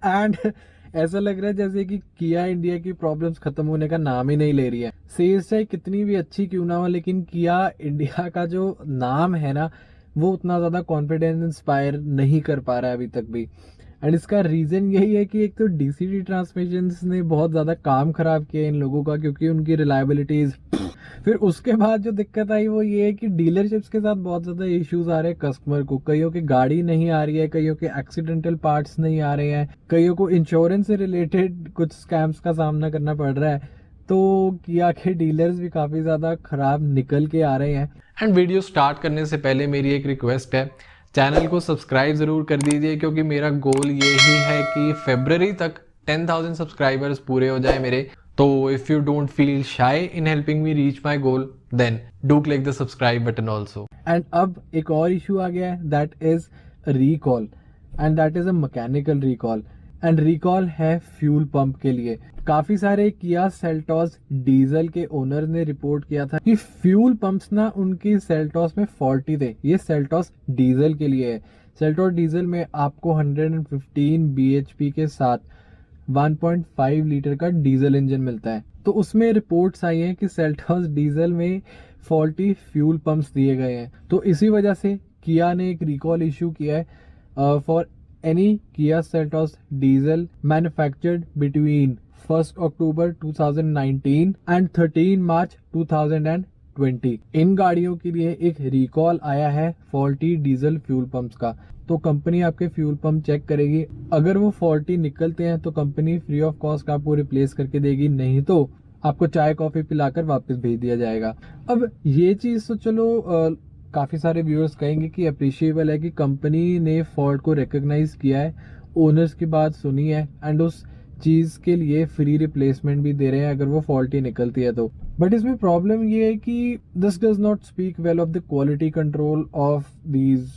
And ऐसा लग रहा है जैसे कि किया इंडिया की प्रॉब्लम्स खत्म होने का नाम ही नहीं ले रही है। सेल्स चाहे कितनी भी अच्छी क्यों ना हो, लेकिन किया इंडिया का जो नाम है ना, वो उतना ज्यादा कॉन्फिडेंस इंस्पायर नहीं कर पा रहा है अभी तक भी। एंड इसका रीजन यही है कि एक तो डीसीटी ट्रांसमिशंस ने बहुत ज्यादा काम खराब किया इन लोगों का, क्योंकि उनकी रिलायबिलिटीज। फिर उसके बाद जो दिक्कत आई वो ये है कि डीलरशिप्स के साथ बहुत ज्यादा इश्यूज आ रहे हैं कस्टमर को। कईयों की गाड़ी नहीं आ रही है, कईयों के एक्सीडेंटल पार्ट्स नहीं आ रहे हैं, कईयों को इंश्योरेंस से रिलेटेड कुछ स्कैम्स का सामना करना पड़ रहा है। तो किया के डीलर्स भी काफी ज्यादा खराब निकल के आ रहे हैं। एंड वीडियो स्टार्ट करने से पहले मेरी एक रिक्वेस्ट है, चैनल को सब्सक्राइब जरूर कर दीजिए, क्योंकि मेरा गोल यही है कि फरवरी तक 10,000 सब्सक्राइबर्स पूरे हो जाए मेरे। तो if you don't feel shy in helping me reach my goal, then do click the subscribe button also. And अब एक और इशू आ गया है, that is recall. And that is a mechanical recall. And recall है fuel pump के लिए। काफी सारे किया सेल्टॉस डीजल के ओनर ने रिपोर्ट किया था कि फ्यूल पंप्स ना उनकी सेल्टॉस में फॉल्टी थे। ये सेल्टॉस डीजल के लिए है। सेल्टॉस डीजल में आपको 115 bhp के साथ 1.5 लीटर का डीजल इंजन मिलता है। तो उसमें रिपोर्ट्स आई हैं कि सेल्टॉस डीजल में फॉल्टी फ्यूल पंप्स दिए गए हैं। तो इसी वजह से किया ने एक रिकॉल इशू किया है for any Kia Seltos diesel manufactured between 1st October 2019 and 13 March 2020। इन गाड़ियों के लिए एक रिकॉल आया है फॉल्टी डीजल फ्यूल पंप्स का। तो कंपनी आपके फ्यूल पंप चेक करेगी, अगर वो फॉल्टी निकलते हैं तो कंपनी फ्री ऑफ कॉस्ट आपको रिप्लेस करके देगी, नहीं तो आपको चाय कॉफी पिलाकर वापस भेज दिया जाएगा। अब ये चीज तो चलो काफी सारे व्यूअर्स कहेंगे कि अप्रिशिएबल है कि कंपनी ने फॉल्ट को रिकॉग्नाइज किया है, ओनर्स की बात सुनी है, एंड उस चीज के लिए फ्री रिप्लेसमेंट भी दे रहे हैं अगर वो फॉल्टी निकलती है तो। बट इसमें प्रॉब्लम ये है कि this does not speak well of the quality control of these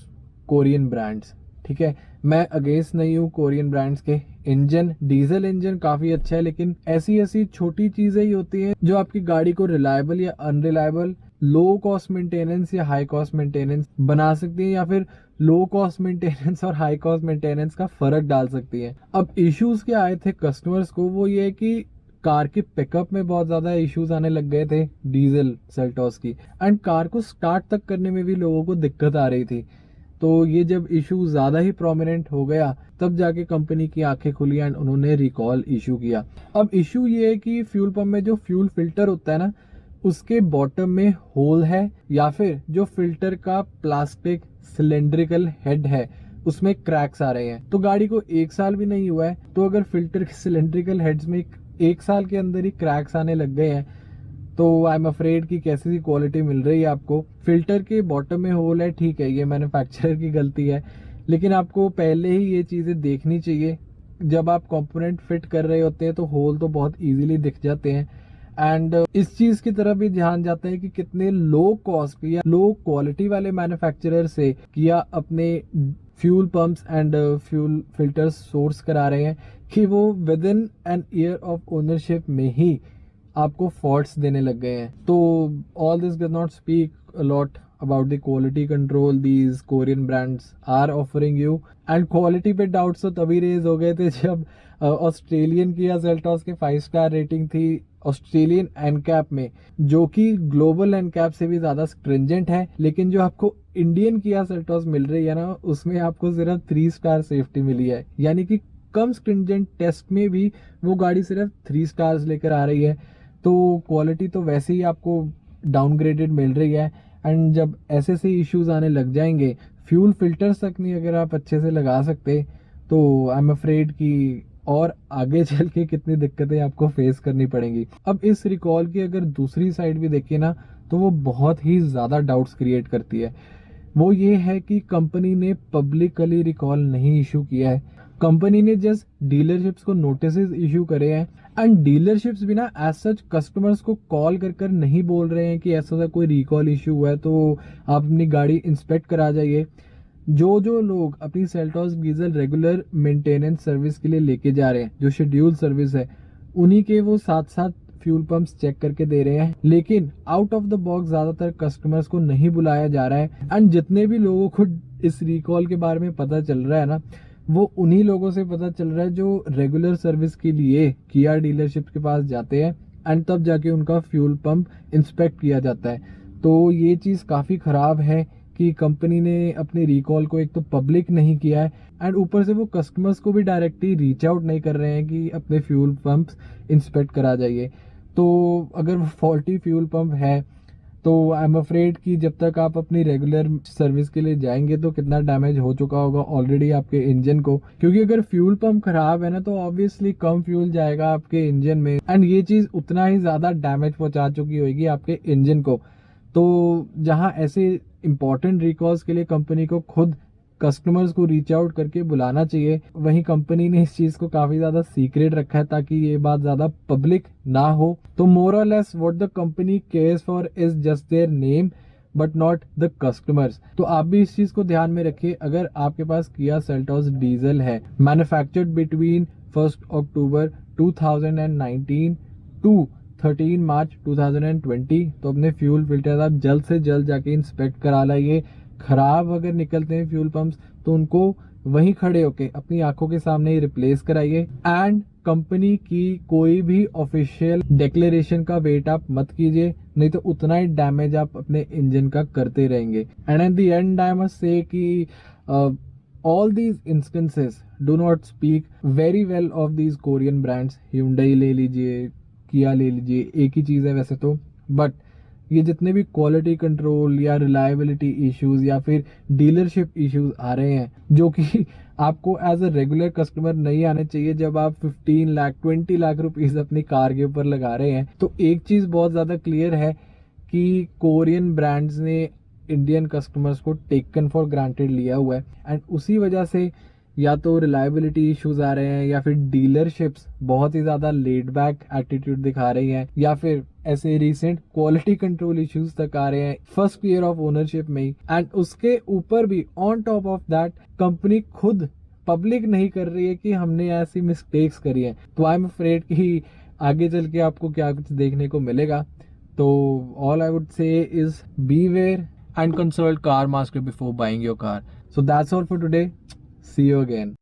Korean brands. ठीक है, मैं अगेंस्ट नहीं हूँ कोरियन ब्रांड्स के। इंजन, डीजल इंजन काफी अच्छा है, लेकिन ऐसी ऐसी छोटी चीजें ही होती हैं जो आपकी गाड़ी को रिलायबल या अनरिलायबल, लो कॉस्ट मेंटेनेंस या हाई कॉस्ट मेंटेनेंस बना सकती है, या फिर लो कॉस्ट मेंटेनेंस और हाई कॉस्ट मेंटेनेंस का फर्क डाल सकती है। अब इश्यूज क्या आए थे कस्टमर्स को, वो ये कि कार के पिकअप में बहुत ज्यादा इश्यूज आने लग गए थे डीजल सेल्टॉस की, एंड कार को स्टार्ट तक करने में भी लोगों को दिक्कत आ रही थी। तो ये जब इशू ज्यादा ही प्रोमिनेंट हो गया तब जाके कंपनी की आंखें खुली एंड उन्होंने रिकॉल इशू किया। अब इशू ये है कि फ्यूल पंप में जो फ्यूल फिल्टर होता है ना, उसके बॉटम में होल है, या फिर जो फिल्टर का प्लास्टिक सिलेंड्रिकल हेड है उसमें क्रैक्स आ रहे हैं। तो गाड़ी को 1 साल भी नहीं हुआ है, तो अगर फिल्टर के सिलेंड्रिकल हेड्स में 1 साल के अंदर ही क्रैक्स आने लग गए हैं, तो आई एम अफ्रेड कि कैसी सी क्वालिटी मिल रही है आपको। फिल्टर के बॉटम में होल है, ठीक है, ये मैन्युफैक्चरर की गलती है, लेकिन आपको पहले ही ये चीजें देखनी चाहिए। जब आप कंपोनेंट फिट कर रहे होते हैं तो होल तो बहुत इजीली दिख जाते हैं। एंड इस चीज की तरफ भी ध्यान जाता है कि कितने लो कॉस्ट या लो क्वालिटी वाले मैन्युफैक्चरर से किया अपने fuel pumps and fuel filters source करा रहे हैं, कि वो within an year of ownership में ही आपको फॉल्ट्स देने लग गए हैं। तो all this does not speak a lot about the quality control these Korean brands are offering you. And quality पे डाउट्स तो तभी रेज हो गए थे जब ऑस्ट्रेलियन किया सेल्टॉस के 5 स्टार रेटिंग थी ऑस्ट्रेलियन एनकैप में, जो कि ग्लोबल एनकैप से भी ज्यादा स्ट्रिंजेंट है। लेकिन जो आपको इंडियन किया सेल्टॉस मिल रही है ना, उसमें आपको सिर्फ 3 स्टार सेफ्टी मिली है, यानी कि कम स्ट्रिंजेंट टेस्ट में भी वो गाड़ी सिर्फ 3 स्टार्स लेकर आ रही है। तो क्वालिटी तो वैसे ही आपको डाउनग्रेडेड मिल रही है। एंड जब ऐसे से इश्यूज आने लग जाएंगे, फ्यूल फिल्टर्स तक नहीं अगर आप अच्छे से लगा सकते, तो आई एम अफ्रेड कि और आगे चल के कितनी दिक्कतें आपको फेस करनी पड़ेंगी। अब इस रिकॉल की अगर दूसरी साइड भी देखिए ना, तो वो बहुत ही ज्यादा डाउट्स क्रिएट करती है। वो ये है कि कंपनी ने पब्लिकली रिकॉल नहीं इशू किया है, कंपनी ने जस्ट डीलरशिप्स को नोटिस इशू करे हैं। एंड डीलरशिप्स भी ना एज सच कस्टमर्स को कॉल कर नहीं बोल रहे हैं कि ऐसा कोई रिकॉल इशू हुआ है तो आप अपनी गाड़ी इंस्पेक्ट करा जाइए। जो जो लोग अपनी Seltos diesel regular maintenance service के लिए लेके जा रहे हैं, जो शेड्यूल सर्विस है, उन्हीं के वो साथ साथ फ्यूल पंप्स चेक करके दे रहे हैं। लेकिन आउट ऑफ द बॉक्स ज्यादातर कस्टमर्स को नहीं बुलाया जा रहा है। एंड जितने भी लोगों को इस रिकॉल के बारे में पता चल रहा है ना, वो उन्हीं लोगों से पता चल रहा है जो रेगुलर सर्विस के लिए किया डीलरशिप के पास जाते हैं एंड तब जाके उनका फ्यूल पंप इंस्पेक्ट किया जाता है। तो ये चीज़ काफ़ी ख़राब है कि कंपनी ने अपने रिकॉल को एक तो पब्लिक नहीं किया है एंड ऊपर से वो कस्टमर्स को भी डायरेक्टली रीच आउट नहीं कर रहे हैं कि अपने फ्यूल पंप्स इंस्पेक्ट करा जाइए। तो अगर वो फॉल्टी फ्यूल पंप है तो आई एम अफ्रेड कि जब तक आप अपनी रेगुलर सर्विस के लिए जाएंगे तो कितना डैमेज हो चुका होगा ऑलरेडी आपके इंजन को, क्योंकि अगर फ्यूल पंप खराब है ना तो ऑब्वियसली कम फ्यूल जाएगा आपके इंजन में एंड ये चीज़ उतना ही ज़्यादा डैमेज पहुंचा चुकी होगी आपके इंजन को। तो जहां ऐसे इंपॉर्टेंट रिकॉल्स के लिए कंपनी को खुद कस्टमर्स को रीच आउट करके बुलाना चाहिए, वहीं कंपनी ने इस चीज को काफी ज्यादा सीक्रेट रखा है ताकि ये बात ज्यादा पब्लिक ना हो। तो मोर और less what the company cares for is just their name but not the customers. तो आप भी इस चीज को ध्यान में रखिए। अगर आपके पास किया सेल्टोस डीजल है मैन्युफैक्चर्ड बिटवीन 1 अक्टूबर 2019 टू 13 मार्च 2020 तो अपने फ्यूल फिल्टर आप जल्द से जल्द जाके इंस्पेक्ट करा लाइए। खराब अगर निकलते हैं फ्यूल पंप्स तो उनको वहीं खड़े होके अपनी आंखों के सामने ही रिप्लेस कराइए एंड कंपनी की कोई भी ऑफिशियल डिक्लेरेशन का वेट आप मत कीजिए, नहीं तो उतना ही डैमेज आप अपने इंजन का करते रहेंगे। And at the and I must say कि all these instances do not speak very well of these Korean brands. Hyundai ले लीजिए, किया ले लीजिए, एक ही चीज़ है वैसे तो, बट ये जितने भी क्वालिटी कंट्रोल या रिलायबिलिटी इश्यूज या फिर डीलरशिप इश्यूज आ रहे हैं जो कि आपको एज अ रेगुलर कस्टमर नहीं आने चाहिए जब आप 15 लाख 20 लाख रुपीस अपनी कार के ऊपर लगा रहे हैं। तो एक चीज़ बहुत ज़्यादा क्लियर है कि कोरियन ब्रांड्स ने इंडियन कस्टमर्स को टेकन फॉर ग्रांटेड लिया हुआ है एंड उसी वजह से या तो रिलायबिलिटी इश्यूज आ रहे हैं या फिर डीलरशिप्स बहुत ही ज़्यादा लेड बैक एटीट्यूड दिखा रही हैं या फिर ऐसे रिसेंट क्वालिटी कंट्रोल इश्यूज तक आ रहे हैं फर्स्ट ईयर ऑफ ओनरशिप में ही। एंड उसके ऊपर भी on top of that company खुद पब्लिक नहीं कर रही है कि हमने ऐसी मिस्टेक्स करी हैं। तो आई एम अफ्रेड कि आगे चल के आपको क्या कुछ देखने को मिलेगा। तो all I would say is beware and consult car master before buying your car. So that's all for today. See you again.